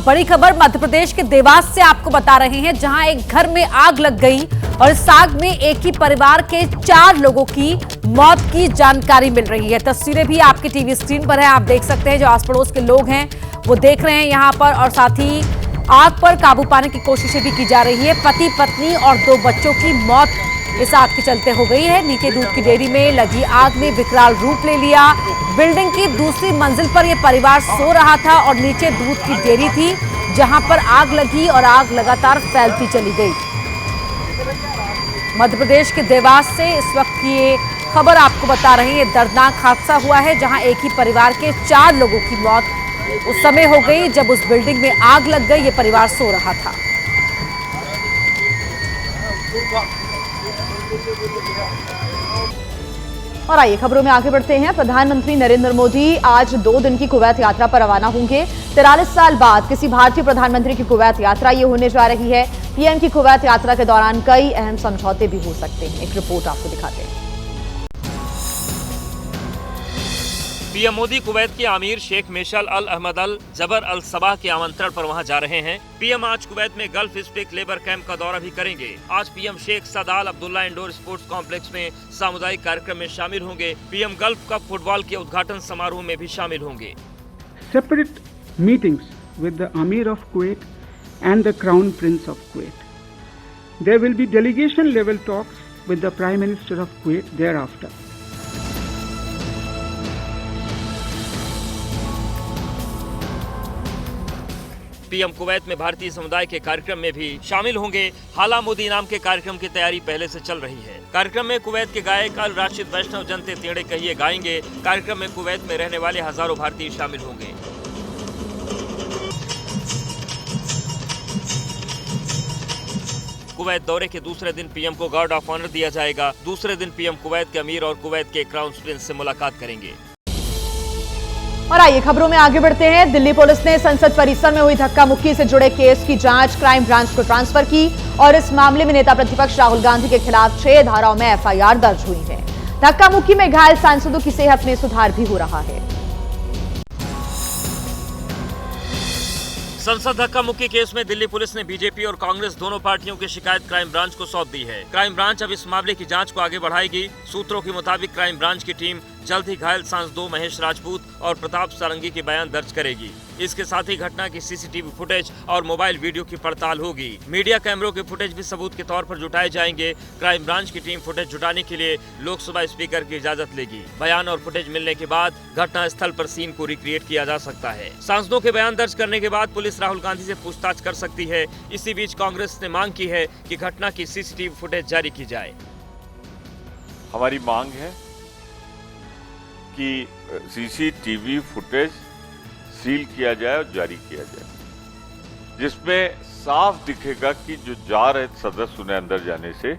बड़ी खबर मध्य प्रदेश के देवास से आपको बता रहे हैं, जहां एक घर में आग लग गई और इस आग में एक ही परिवार के 4 लोगों की मौत की जानकारी मिल रही है। तस्वीरें भी आपकी टीवी स्क्रीन पर है, आप देख सकते हैं। जो आस पड़ोस के लोग हैं वो देख रहे हैं यहां पर, और साथ ही आग पर काबू पाने की कोशिशें भी की जा रही है। पति पत्नी और 2 बच्चों की मौत इस आग के चलते हो गई है। नीचे दूध की डेयरी में लगी आग ने विकराल रूप ले लिया। बिल्डिंग की दूसरी मंजिल पर यह परिवार सो रहा था और नीचे दूध की डेयरी थी, जहां पर आग लगी और आग लगातार फैलती चली गई। मध्य प्रदेश के देवास से इस वक्त ये खबर आपको बता रही है। दर्दनाक हादसा हुआ है, जहां एक ही परिवार के 4 लोगों की मौत उस समय हो गई जब उस बिल्डिंग में आग लग गई। ये परिवार सो रहा था। और आइए खबरों में आगे बढ़ते हैं। प्रधानमंत्री नरेंद्र मोदी आज 2 दिन की कुवैत यात्रा पर रवाना होंगे। 43 साल बाद किसी भारतीय प्रधानमंत्री की कुवैत यात्रा ये होने जा रही है। पीएम की कुवैत यात्रा के दौरान कई अहम समझौते भी हो सकते हैं। एक रिपोर्ट आपको दिखाते हैं। पीएम मोदी कुवैत के अमीर शेख मेशल अल अहमद अल जबर अल सबाह के आमंत्रण पर वहां जा रहे हैं। पीएम आज कुवैत में गल्फ स्पीक लेबर कैंप का दौरा भी करेंगे। आज पीएम शेख सदाल अब्दुल्ला इंडोर स्पोर्ट्स कॉम्प्लेक्स में सामुदायिक कार्यक्रम में शामिल होंगे। पीएम गल्फ कप फुटबॉल के उद्घाटन समारोह में भी शामिल होंगे। Separate meetings with the Amir of Kuwait and the Crown Prince of Kuwait. There will be delegation level talks with the Prime Minister of Kuwait thereafter. PM Kuwait में भारतीय समुदाय के कार्यक्रम में भी शामिल होंगे। हाला मोदी नाम के कार्यक्रम की तैयारी पहले से चल रही है। कार्यक्रम में कुवैत के गायक अल राशिद वैष्णव जनते तेड़े कहिए गाएंगे। कार्यक्रम में कुवैत में रहने वाले हजारों भारतीय शामिल होंगे। कुवैत दौरे के दूसरे दिन पीएम को गार्ड ऑफ ऑनर दिया जाएगा। दूसरे दिन पीएम कुवैत के अमीर और कुवैत के क्राउन प्रिंस से मुलाकात करेंगे। और आइए खबरों में आगे बढ़ते हैं। दिल्ली पुलिस ने संसद परिसर में हुई धक्का मुक्की से जुड़े केस की जांच क्राइम ब्रांच को ट्रांसफर की और इस मामले में नेता प्रतिपक्ष राहुल गांधी के खिलाफ 6 धाराओं में एफआईआर दर्ज हुई है। धक्का मुक्की में घायल सांसदों की सेहत में सुधार भी हो रहा है। संसद धक्का मुक्की केस में दिल्ली पुलिस ने बीजेपी और कांग्रेस दोनों पार्टियों की शिकायत क्राइम ब्रांच को सौंप दी है। क्राइम ब्रांच अब इस मामले की जांच को आगे बढ़ाएगी। सूत्रों के मुताबिक क्राइम ब्रांच की टीम जल्द ही घायल सांसदों महेश राजपूत और प्रताप सारंगी के बयान दर्ज करेगी। इसके साथ ही घटना की सीसीटीवी फुटेज और मोबाइल वीडियो की पड़ताल होगी। मीडिया कैमरों के फुटेज भी सबूत के तौर पर जुटाए जाएंगे। क्राइम ब्रांच की टीम फुटेज जुटाने के लिए लोकसभा स्पीकर की इजाजत लेगी। बयान और फुटेज मिलने के बाद घटना स्थल पर सीन को रिक्रिएट किया जा सकता है। सांसदों के बयान दर्ज करने के बाद पुलिस राहुल गांधी से पूछताछ कर सकती है। इसी बीच कांग्रेस ने मांग की है कि घटना की सीसीटीवी फुटेज जारी की जाए। हमारी मांग है कि सीसीटीवी फुटेज सील किया जाए और जारी किया जाए, जिसमें साफ दिखेगा कि जो जा रहे सदस्य उन्हें अंदर जाने से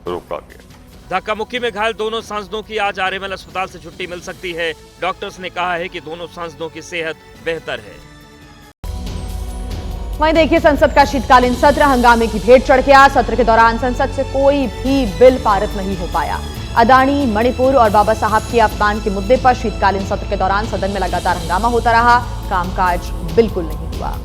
रोका गया। धक्का मुक्की में घायल दोनों सांसदों की आज आरएमएल अस्पताल से छुट्टी मिल सकती है। डॉक्टर्स ने कहा है कि दोनों सांसदों की सेहत बेहतर है। वहीं देखिए, संसद का शीतकालीन सत्र हंगामे की भेंट चढ़ गया। सत्र के दौरान संसद से कोई भी बिल पारित नहीं हो पाया। अदानी, मणिपुर और बाबा साहब के अपमान के मुद्दे पर शीतकालीन सत्र के दौरान सदन में लगातार हंगामा होता रहा। कामकाज बिल्कुल नहीं हुआ।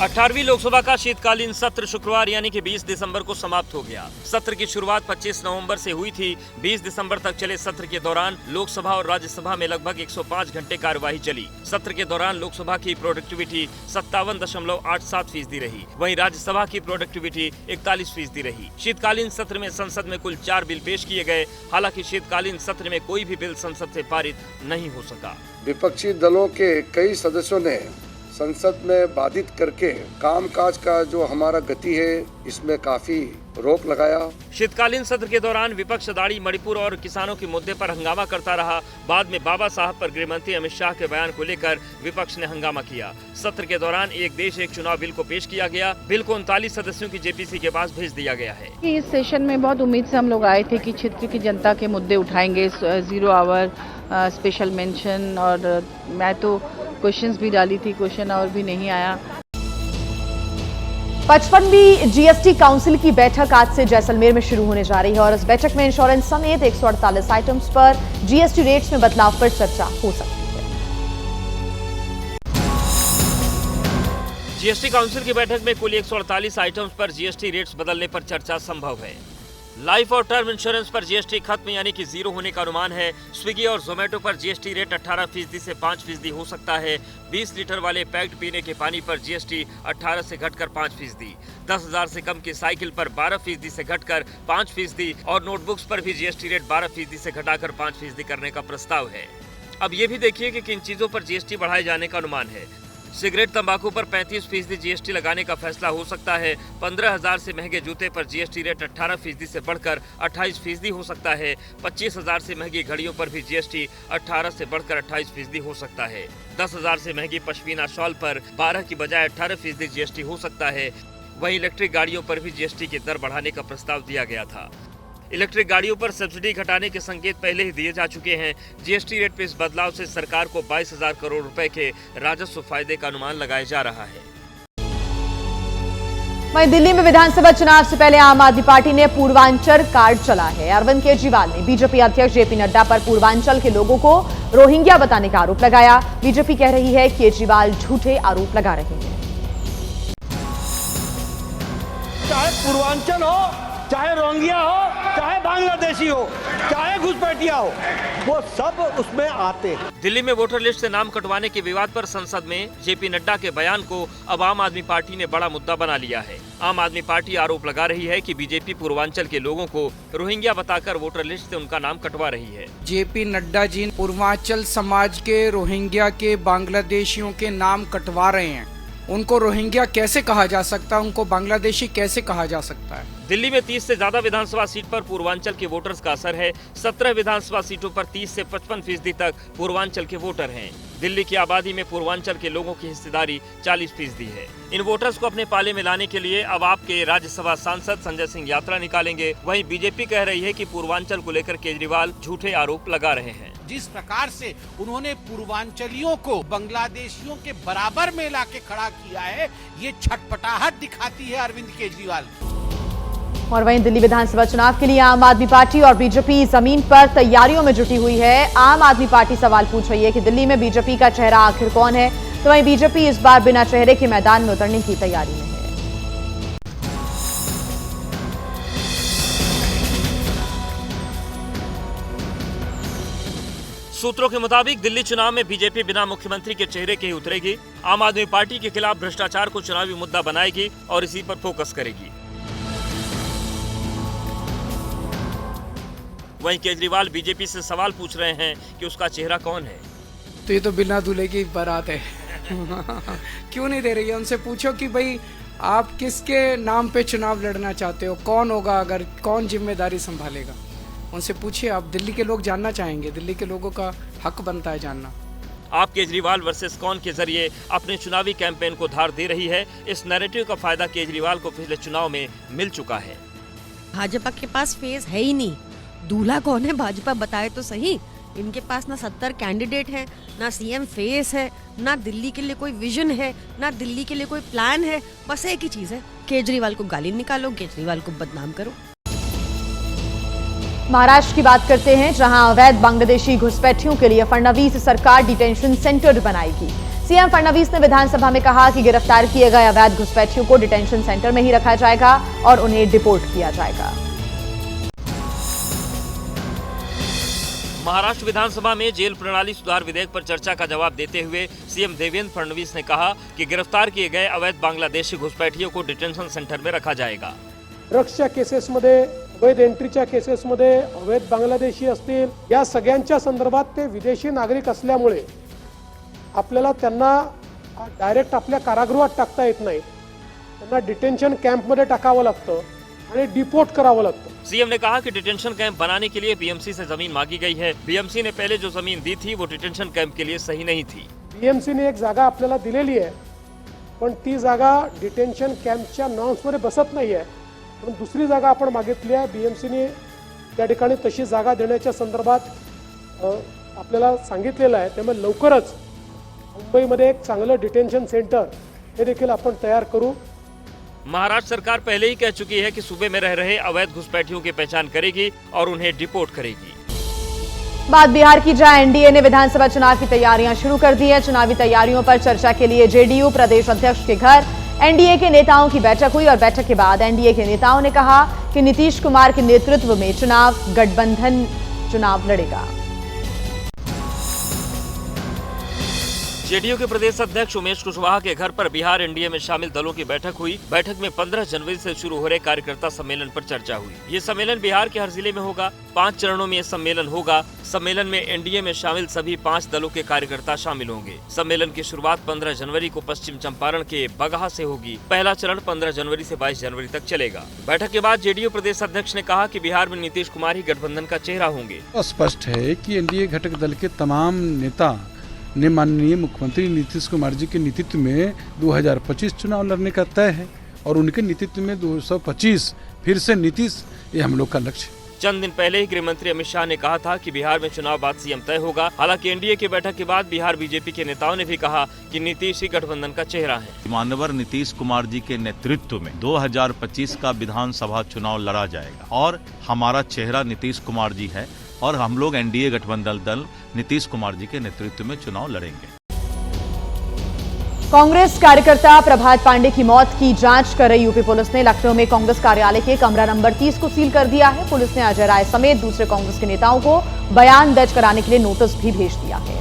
18वीं लोकसभा का शीतकालीन सत्र शुक्रवार यानी कि 20 दिसंबर को समाप्त हो गया। सत्र की शुरुआत 25 नवंबर से हुई थी। 20 दिसंबर तक चले सत्र के दौरान लोकसभा और राज्यसभा में लगभग 105 घंटे कार्यवाही चली। सत्र के दौरान लोकसभा की प्रोडक्टिविटी 57.87% रही, वहीं राज्यसभा की प्रोडक्टिविटी 41% रही। शीतकालीन सत्र में संसद में कुल 4 बिल पेश किए गए। हालांकि शीतकालीन सत्र में कोई भी बिल संसद से पारित नहीं हो सका। विपक्षी दलों के कई सदस्यों ने संसद में बाधित करके कामकाज का जो हमारा गति है इसमें काफी रोक लगाया। शीतकालीन सत्र के दौरान विपक्ष अदानी, मणिपुर और किसानों के मुद्दे पर हंगामा करता रहा। बाद में बाबा साहब पर गृहमंत्री अमित शाह के बयान को लेकर विपक्ष ने हंगामा किया। सत्र के दौरान एक देश एक चुनाव बिल को पेश किया गया। बिल को 39 सदस्यों की जेपीसी के पास भेज दिया गया है। इस सेशन में बहुत उम्मीद से हम लोग आए थे कि क्षेत्र की जनता के मुद्दे उठाएंगे, 0 आवर स्पेशल मेंशन, और मैं तो क्वेश्चंस भी डाली थी, क्वेश्चन आवर भी नहीं आया। 55वीं जीएसटी काउंसिल की बैठक आज से जैसलमेर में शुरू होने जा रही है और इस बैठक में इंश्योरेंस समेत 148 आइटम्स पर जीएसटी रेट्स में बदलाव पर चर्चा हो सकती है। जीएसटी काउंसिल की बैठक में कुल 148 आइटम्स पर जीएसटी रेट्स बदलने पर चर्चा संभव है। लाइफ और टर्म इंश्योरेंस पर जीएसटी खत्म यानी कि जीरो होने का अनुमान है। स्विगी और जोमेटो पर जीएसटी रेट 18% से 5% हो सकता है। 20 लीटर वाले पैक्ड पीने के पानी पर जीएसटी 18 से घटकर 5%। 10,000 से कम की साइकिल पर 12% से घटकर 5% और नोटबुक्स पर भी जीएसटी रेट 12% से घटाकर 5% करने का प्रस्ताव है। अब ये भी देखिए कि किन चीजों पर जीएसटी बढ़ाए जाने का अनुमान है। सिगरेट तंबाकू पर 35% जीएसटी लगाने का फैसला हो सकता है। 15,000 से महंगे जूते पर जीएसटी रेट 18% से बढ़कर 28% हो सकता है। 25,000 से महंगी घड़ियों पर भी जीएसटी 18 से बढ़कर 28% हो सकता है। 10,000 से महंगी पश्मीना शॉल पर 12 की बजाय 18% जीएसटी हो सकता है। वहीं इलेक्ट्रिक गाड़ियों पर भी जीएसटी की दर बढ़ाने का प्रस्ताव दिया गया था। इलेक्ट्रिक गाड़ियों पर सब्सिडी घटाने के संकेत पहले ही दिए जा चुके हैं। जीएसटी रेट में इस बदलाव से सरकार को 22,000 करोड़ रुपए के राजस्व फायदे का अनुमान लगाया जा रहा है। वहीं दिल्ली में विधानसभा चुनाव से पहले आम आदमी पार्टी ने पूर्वांचल कार्ड चला है। अरविंद केजरीवाल ने बीजेपी अध्यक्ष जेपी नड्डा पर पूर्वांचल के लोगों को रोहिंग्या बताने का आरोप लगाया। बीजेपी कह रही है केजरीवाल झूठे आरोप लगा रहे हैं। चाहे पूर्वांचल हो, चाहे रोहिंग्या हो, चाहे बांग्लादेशी हो, चाहे घुसपैठिया हो, वो सब उसमें आते हैं। दिल्ली में वोटर लिस्ट से नाम कटवाने के विवाद पर संसद में जेपी नड्डा के बयान को अब आम आदमी पार्टी ने बड़ा मुद्दा बना लिया है। आम आदमी पार्टी आरोप लगा रही है कि बीजेपी पूर्वांचल के लोगों को रोहिंग्या बताकर वोटर लिस्ट से उनका नाम कटवा रही है। जेपी नड्डा जी पूर्वांचल समाज के, रोहिंग्या के, बांग्लादेशियों के नाम कटवा रहे हैं। उनको रोहिंग्या कैसे कहा जा सकता है, उनको बांग्लादेशी कैसे कहा जा सकता है? दिल्ली में 30 से ज्यादा विधानसभा सीट पर पूर्वांचल के वोटर्स का असर है। 17 विधानसभा सीटों पर 30 से 55% तक पूर्वांचल के वोटर हैं। दिल्ली की आबादी में पूर्वांचल के लोगों की हिस्सेदारी 40% है। इन वोटर्स को अपने पाले में लाने के लिए अब आपके राज्यसभा सांसद संजय सिंह यात्रा निकालेंगे। वहीं बीजेपी कह रही है कि पूर्वांचल को लेकर केजरीवाल झूठे आरोप लगा रहे हैं। जिस प्रकार से उन्होंने पूर्वांचलियों को बांग्लादेशियों के बराबर में लाके खड़ा किया है, ये छटपटाहट दिखाती है अरविंद केजरीवाल। और वहीं दिल्ली विधानसभा चुनाव के लिए आम आदमी पार्टी और बीजेपी जमीन पर तैयारियों में जुटी हुई है। आम आदमी पार्टी सवाल पूछ रही है कि दिल्ली में बीजेपी का चेहरा आखिर कौन है, तो वहीं बीजेपी इस बार बिना चेहरे के मैदान में उतरने की तैयारी में है। सूत्रों के मुताबिक दिल्ली चुनाव में बीजेपी बिना मुख्यमंत्री के चेहरे के ही उतरेगी। आम आदमी पार्टी के खिलाफ भ्रष्टाचार को चुनावी मुद्दा बनाएगी और इसी पर फोकस करेगी। वहीं केजरीवाल बीजेपी से सवाल पूछ रहे हैं कि उसका चेहरा कौन है। तो ये तो बिना दूल्हे की बारात है। क्यों नहीं दे रही है? उनसे पूछो कि भाई आप किसके नाम पे चुनाव लड़ना चाहते हो, कौन होगा, अगर कौन जिम्मेदारी संभालेगा, उनसे पूछिए। आप दिल्ली के लोग जानना चाहेंगे, दिल्ली के लोगों का हक बनता है जानना। आप केजरीवाल वर्सेस कौन के जरिए अपने चुनावी कैंपेन को धार दे रही है। इस नैरेटिव का फायदा केजरीवाल को पिछले चुनाव में मिल चुका है। भाजपा के पास फेस है ही नहीं। दूल्हा कौन है भाजपा बताए तो सही। इनके पास ना 70 कैंडिडेट है, ना सीएम फेस है, ना दिल्ली के लिए कोई विजन है, ना दिल्ली के लिए कोई प्लान है। बस एक ही चीज है, केजरीवाल को गाली निकालो, केजरीवाल को बदनाम करो। महाराष्ट्र की बात करते हैं, जहां अवैध बांग्लादेशी घुसपैठियों के लिए फडणवीस सरकार डिटेंशन सेंटर बनाएगी। सीएम फडणवीस ने विधानसभा में कहा कि गिरफ्तार किए गए अवैध घुसपैठियों को डिटेंशन सेंटर में ही रखा जाएगा और उन्हें डिपोर्ट किया जाएगा। महाराष्ट्र विधानसभा में जेल प्रणाली सुधार विधेयक पर चर्चा का जवाब देते हुए सीएम देवेंद्र फडणवीस ने कहा कि गिरफ्तार किए गए अवैध बांग्लादेशी घुसपैठियों को डिटेंशन सेंटर में रखा जाएगा। ड्रग्सच्या केसेसमध्ये, अवैध एंट्रीच्या केसेसमध्ये अवैध बांग्लादेशी असतील, या सगळ्यांच्या संदर्भात ते विदेशी नागरिक असल्यामुळे आपल्याला त्यांना डायरेक्ट आपल्या कारागृहात टाकता येत नाही। त्यांना डिटेंशन कॅम्पमध्ये टाकावं लागतं आणि डिपोर्ट करावं लागतं। सीएम ने कहा कि डिटेंशन कैंप बनाने के लिए बीएमसी से जमीन मांगी गई है। बीएमसी ने पहले जो जमीन दी थी वो डिटेंशन कैंप के लिए सही नहीं थी। बीएमसी ने एक जागा आपल्याला दिलेली आहे, पण ती जागा डिटेंशन कॅम्पच्या नॉर्म्समध्ये बसत नाही आहे। पण दुसरी जागा आपण मागितली आहे। बीएमसीने त्या ठिकाणी तशी जागा देण्याच्या संदर्भात आपल्याला सांगितलेलं आहे। त्यामुळे लवकरच मुंबईमध्ये एक चांगलं डिटेंशन सेंटर हे देखील आपण तयार करू। महाराष्ट्र सरकार पहले ही कह चुकी है कि सूबे में रह रहे अवैध घुसपैठियों की पहचान करेगी और उन्हें डिपोर्ट करेगी। बात बिहार की, जहां एनडीए ने विधानसभा चुनाव की तैयारियां शुरू कर दी है। चुनावी तैयारियों पर चर्चा के लिए जेडीयू प्रदेश अध्यक्ष के घर एनडीए के नेताओं की बैठक हुई और बैठक के बाद एनडीए के नेताओं ने कहा कि नीतीश कुमार के नेतृत्व में गठबंधन चुनाव लड़ेगा। जेडीयू के प्रदेश अध्यक्ष उमेश कुशवाहा के घर पर बिहार एनडीए में शामिल दलों की बैठक हुई। बैठक में 15 जनवरी से शुरू हो रहे कार्यकर्ता सम्मेलन पर चर्चा हुई। ये सम्मेलन बिहार के हर जिले में होगा। 5 चरणों में ये सम्मेलन होगा। सम्मेलन में एनडीए में शामिल सभी 5 दलों के कार्यकर्ता शामिल होंगे। सम्मेलन की शुरुआत 15 जनवरी को पश्चिम चंपारण के बगहा से होगी। पहला चरण 15 जनवरी से 22 जनवरी तक चलेगा। बैठक के बाद जेडीयू प्रदेश अध्यक्ष ने कहा कि बिहार में नीतीश कुमार ही गठबंधन का चेहरा होंगे। स्पष्ट है कि एनडीए घटक दल के तमाम नेता ने माननीय मुख्यमंत्री नीतीश कुमार जी के नेतृत्व में 2025 चुनाव लड़ने का तय है और उनके नेतृत्व में 225 फिर से नीतीश, ये हम लोग का लक्ष्य है। चंद दिन पहले ही गृह मंत्री अमित शाह ने कहा था कि बिहार में चुनाव बाद सीएम तय होगा। हालांकि एनडीए की बैठक के बाद बिहार बीजेपी के नेताओं ने भी कहा कि नीतीश ही गठबंधन का चेहरा है। माननीय नीतीश कुमार जी के नेतृत्व में 2025 का विधानसभा चुनाव लड़ा जाएगा और हमारा चेहरा नीतीश कुमार जी है और हम लोग एनडीए गठबंधन दल नीतीश कुमार जी के नेतृत्व में चुनाव लड़ेंगे। कांग्रेस कार्यकर्ता प्रभात पांडे की मौत की जांच कर रही यूपी पुलिस ने लखनऊ में कांग्रेस कार्यालय के कमरा नंबर 30 को सील कर दिया है। पुलिस ने अजय राय समेत दूसरे कांग्रेस के नेताओं को बयान दर्ज कराने के लिए नोटिस भी भेज दिया है।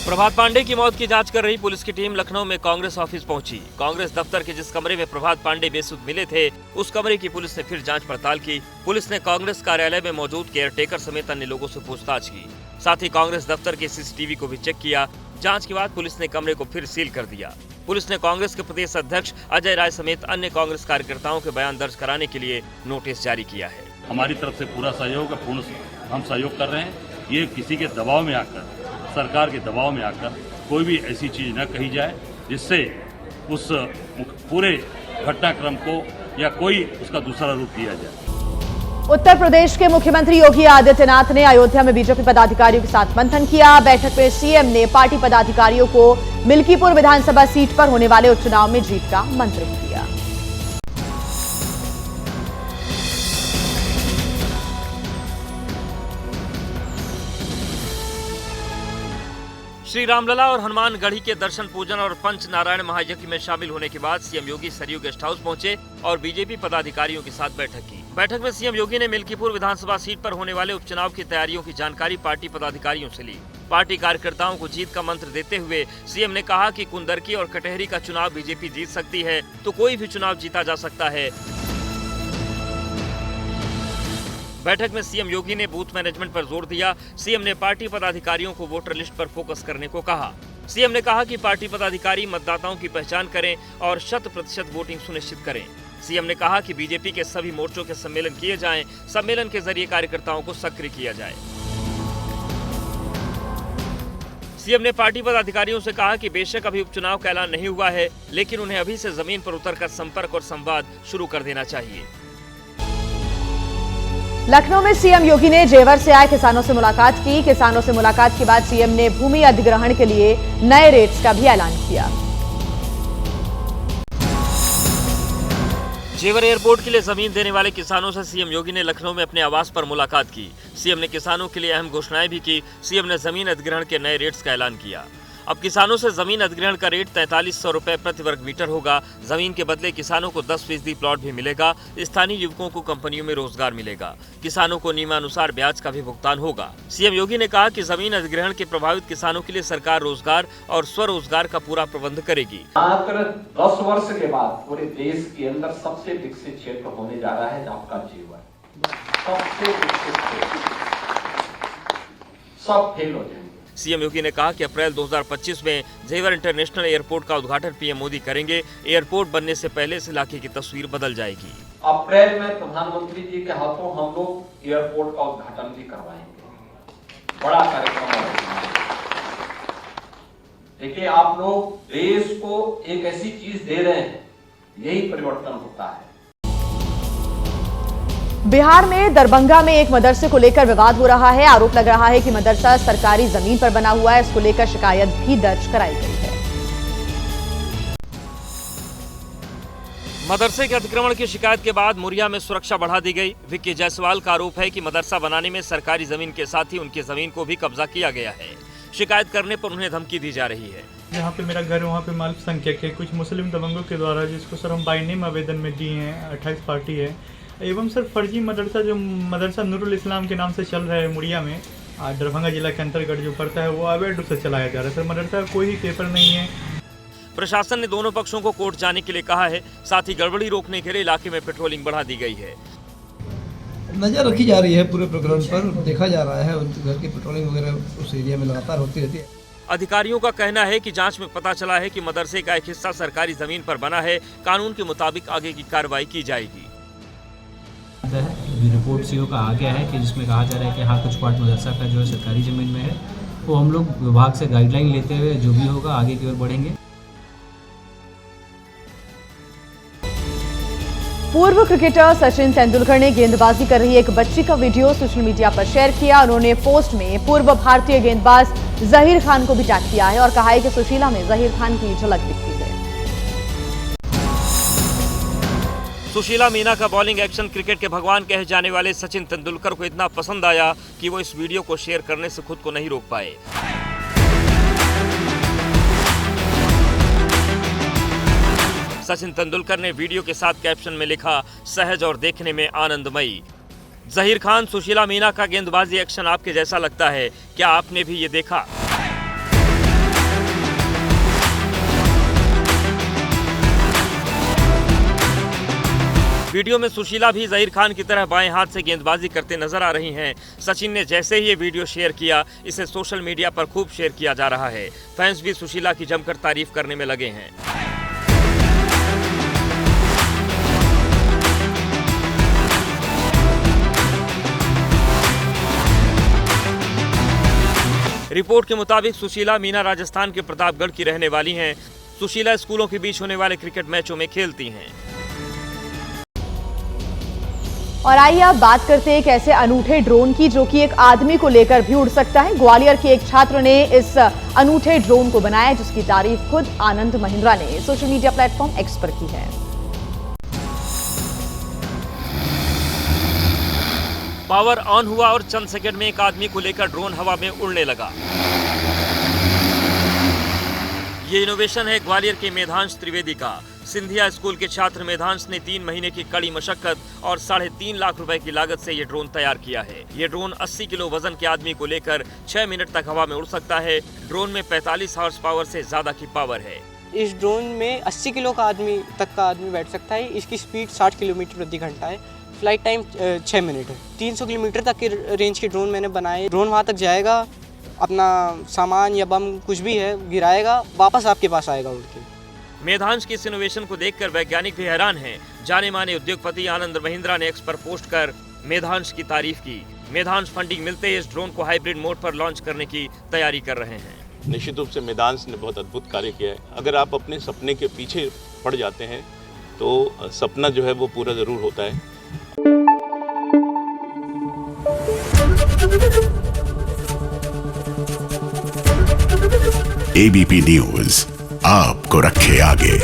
प्रभात पांडे की मौत की जांच कर रही पुलिस की टीम लखनऊ में कांग्रेस ऑफिस पहुंची। कांग्रेस दफ्तर के जिस कमरे में प्रभात पांडे बेसुध मिले थे, उस कमरे की पुलिस ने फिर जांच पड़ताल की। पुलिस ने कांग्रेस कार्यालय में मौजूद केयरटेकर समेत अन्य लोगों से पूछताछ की। साथ ही कांग्रेस दफ्तर के सीसीटीवी को भी चेक किया। जांच के बाद पुलिस ने कमरे को फिर सील कर दिया। पुलिस ने कांग्रेस के प्रदेश अध्यक्ष अजय राय समेत अन्य कांग्रेस कार्यकर्ताओं के बयान दर्ज कराने के लिए नोटिस जारी किया है। हमारी तरफ से पूरा सहयोग है, पूर्ण हम सहयोग कर रहे हैं। ये किसी के दबाव में आकर, सरकार के दबाव में आकर कोई भी ऐसी चीज न कही जाए जिससे उस पूरे घटनाक्रम को या कोई उसका दूसरा रूप दिया जाए। उत्तर प्रदेश के मुख्यमंत्री योगी आदित्यनाथ ने अयोध्या में बीजेपी पदाधिकारियों के साथ मंथन किया। बैठक में सीएम ने पार्टी पदाधिकारियों को मिल्कीपुर विधानसभा सीट पर होने वाले उपचुनाव में जीत का मंत्र दिया। श्री रामलला और हनुमान गढ़ी के दर्शन पूजन और पंच नारायण महायज्ञ में शामिल होने के बाद सीएम योगी सरयू गेस्ट हाउस पहुंचे और बीजेपी पदाधिकारियों के साथ बैठक की। बैठक में सीएम योगी ने मिल्कीपुर विधानसभा सीट पर होने वाले उपचुनाव की तैयारियों की जानकारी पार्टी पदाधिकारियों से ली। पार्टी कार्यकर्ताओं को जीत का मंत्र देते हुए सीएम ने कहा कि कुंदरकी और कटहरी का चुनाव बीजेपी जीत सकती है तो कोई भी चुनाव जीता जा सकता है। बैठक में सीएम योगी ने बूथ मैनेजमेंट पर जोर दिया। सीएम ने पार्टी पदाधिकारियों को वोटर लिस्ट पर फोकस करने को कहा। सीएम ने कहा कि पार्टी पदाधिकारी मतदाताओं की पहचान करें और 100% वोटिंग सुनिश्चित करें। सीएम ने कहा कि बीजेपी के सभी मोर्चों के सम्मेलन किए जाएं, सम्मेलन के जरिए कार्यकर्ताओं को सक्रिय किया जाए। सीएम ने पार्टी पदाधिकारियों से कहा कि बेशक अभी उपचुनाव का ऐलान नहीं हुआ है, लेकिन उन्हें अभी से जमीन पर उतरकर संपर्क और संवाद शुरू कर देना चाहिए। लखनऊ में सीएम योगी ने जेवर से आए किसानों से मुलाकात की। किसानों से मुलाकात के बाद सीएम ने भूमि अधिग्रहण के लिए नए रेट्स का भी ऐलान किया। जेवर एयरपोर्ट के लिए जमीन देने वाले किसानों से सीएम योगी ने लखनऊ में अपने आवास पर मुलाकात की। सीएम ने किसानों के लिए अहम घोषणाएं भी की। सीएम ने जमीन अधिग्रहण के नए रेट्स का ऐलान किया। अब किसानों से जमीन अधिग्रहण का रेट 4300 रुपए प्रति वर्ग मीटर होगा। जमीन के बदले किसानों को 10% प्लॉट भी मिलेगा। स्थानीय युवकों को कंपनियों में रोजगार मिलेगा। किसानों को नियमानुसार ब्याज का भी भुगतान होगा। सीएम योगी ने कहा कि जमीन अधिग्रहण के प्रभावित किसानों के लिए सरकार रोजगार और स्वरोजगार का पूरा प्रबंध करेगी। मात्र 10 वर्ष के बाद पूरे देश के अंदर सबसे विकसित क्षेत्र होने जा रहा है आपका जेवर। सबसे विकसित क्षेत्र, सब फेल हो जाएंगे। सीएम योगी ने कहा कि अप्रैल 2025 में जेवर इंटरनेशनल एयरपोर्ट का उद्घाटन पीएम मोदी करेंगे। एयरपोर्ट बनने से पहले इस इलाके की तस्वीर बदल जाएगी। अप्रैल में प्रधानमंत्री जी के हाथों हम लोग एयरपोर्ट का उद्घाटन भी करवाएंगे। बड़ा कार्यक्रम होगा। देखिए, आप लोग देश को एक ऐसी चीज दे रहे हैं, यही परिवर्तन होता है। बिहार में दरभंगा में एक मदरसे को लेकर विवाद हो रहा है। आरोप लग रहा है कि मदरसा सरकारी जमीन पर बना हुआ है। इसको लेकर शिकायत भी दर्ज कराई गई है। मदरसे के अतिक्रमण की शिकायत के बाद मुरिया में सुरक्षा बढ़ा दी गई। विक्की जायसवाल का आरोप है कि मदरसा बनाने में सरकारी जमीन के साथ ही उनकी जमीन को भी कब्जा किया गया है। शिकायत करने पर उन्हें धमकी दी जा रही है। जहाँ पे मेरा घर है वहाँ पे अल्पसंख्यक है, कुछ मुस्लिम दबंगों के द्वारा, जिसको सर हम बाइनेम आवेदन में दिए हैं, 28 पार्टी है, एवं सर फर्जी मदरसा जो मदरसा नूरुल इस्लाम के नाम से चल रहा है मुड़िया में, दरभंगा जिला के अंतर्गत जो पड़ता है, वो अवैध रूप से चलाया जा रहा है। सर मदरसा का कोई भी पेपर नहीं है। प्रशासन ने दोनों पक्षों को कोर्ट जाने के लिए कहा है। साथ ही गड़बड़ी रोकने के लिए इलाके में पेट्रोलिंग बढ़ा दी गई है। नजर रखी जा रही है पूरे प्रकरण पर, देखा जा रहा है उनके घर की पेट्रोलिंग वगैरह उस एरिया में लगातार होती रहती है। अधिकारियों का कहना है कि जांच में पता चला है कि मदरसे का एक हिस्सा सरकारी जमीन पर बना है। कानून के मुताबिक आगे की कार्रवाई की जाएगी। रिपोर्ट सीओ का आ गया है कि जिसमें कहा जा रहा है कि हाँ कुछ पार्ट मदरसा का जो है सरकारी जमीन में है, वो हम लोग विभाग से गाइडलाइन लेते हुए जो भी होगा आगे की ओर बढ़ेंगे। पूर्व क्रिकेटर सचिन तेंदुलकर ने गेंदबाजी कर रही एक बच्ची का वीडियो सोशल मीडिया पर शेयर किया। उन्होंने पोस्ट में पूर्व भारतीय गेंदबाज जहीर खान को भी टैग किया है और कहा है कि सुशीला में जहीर खान की झलक दिखती है। सुशीला मीना का बॉलिंग एक्शन क्रिकेट के भगवान कहे जाने वाले सचिन तेंदुलकर को इतना पसंद आया कि वो इस वीडियो को शेयर करने से खुद को नहीं रोक पाए। सचिन तेंदुलकर ने वीडियो के साथ कैप्शन में लिखा, सहज और देखने में आनंदमयी। जहीर खान, सुशीला मीना का गेंदबाजी एक्शन आपके जैसा लगता है? क्या आपने भी ये देखा? वीडियो में सुशीला भी जहीर खान की तरह बाएं हाथ से गेंदबाजी करते नजर आ रही हैं। सचिन ने जैसे ही ये वीडियो शेयर किया, इसे सोशल मीडिया पर खूब शेयर किया जा रहा है। फैंस भी सुशीला की जमकर तारीफ करने में लगे हैं। रिपोर्ट के मुताबिक सुशीला मीना राजस्थान के प्रतापगढ़ की रहने वाली हैं। सुशीला स्कूलों के बीच होने वाले क्रिकेट मैचों में खेलती हैं। और आइए अब बात करते हैं एक ऐसे अनूठे ड्रोन की जो कि एक आदमी को लेकर भी उड़ सकता है। ग्वालियर के एक छात्र ने इस अनूठे ड्रोन को बनाया, जिसकी तारीफ खुद आनंद महिंद्रा ने सोशल मीडिया प्लेटफॉर्म एक्स पर की है। पावर ऑन हुआ और चंद सेकंड में एक आदमी को लेकर ड्रोन हवा में उड़ने लगा। ये इनोवेशन है ग्वालियर के मेधांश त्रिवेदी का। सिंधिया स्कूल के छात्र मेधांश ने 3 महीने की कड़ी मशक्कत और 3.5 लाख रुपए की लागत से ये ड्रोन तैयार किया है। ये ड्रोन 80 किलो वजन के आदमी को लेकर 6 मिनट तक हवा में उड़ सकता है। ड्रोन में 45 हॉर्स पावर से ज्यादा की पावर है। इस ड्रोन में 80 किलो का आदमी बैठ सकता है। इसकी स्पीड 60 किलोमीटर प्रति घंटा है। फ्लाइट टाइम 6 मिनट है। 300 किलोमीटर तक की रेंज के ड्रोन मैंने बनाए। ड्रोन वहाँ तक जाएगा, अपना सामान या बम कुछ भी है गिराएगा, वापस आपके पास आएगा उड़ के। मेधांश की इस इनोवेशन को देखकर वैज्ञानिक भी हैरान हैं। जाने माने उद्योगपति आनंद महिंद्रा ने एक्स पर पोस्ट कर मेधांश की तारीफ की। मेधांश फंडिंग मिलते ही इस ड्रोन को हाइब्रिड मोड पर लॉन्च करने की तैयारी कर रहे हैं। निश्चित रूप से मेधांश ने बहुत अद्भुत कार्य किया है। अगर आप अपने सपने के पीछे पड़ जाते हैं तो सपना जो है वो पूरा जरूर होता है। एबीपी न्यूज़ आपको रखे आगे।